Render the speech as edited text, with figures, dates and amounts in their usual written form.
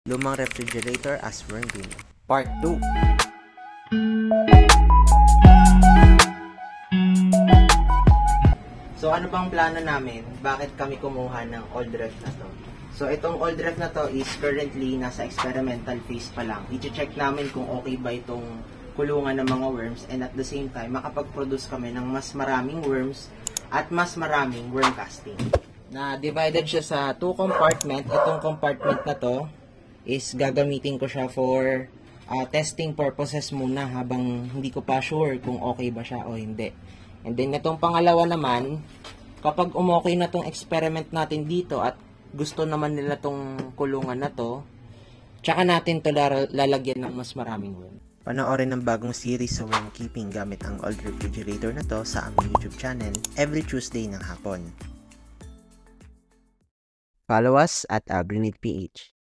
Lumang refrigerator as worm bin. Part 2. So ano bang plano namin? Bakit kami kumuha ng old ref na to? So itong old ref na to is currently nasa experimental phase pa lang. I-check namin kung okay ba itong kulungan ng mga worms, and at the same time makapag-produce kami ng mas maraming worms at mas maraming worm casting. Na divided siya sa 2 compartment. Itong compartment na to is gagamitin ko siya for testing purposes muna habang hindi ko pa sure kung okay ba siya o hindi. And then itong pangalawa naman, kapag umokay na tong experiment natin dito at gusto naman nila tong kulungan na to, tsaka natin to lalagyan ng mas maraming worm. Panoorin ang bagong series sa worm keeping gamit ang old refrigerator na to sa aming YouTube channel every Tuesday ng hapon. Follow us at AgriNeedPH.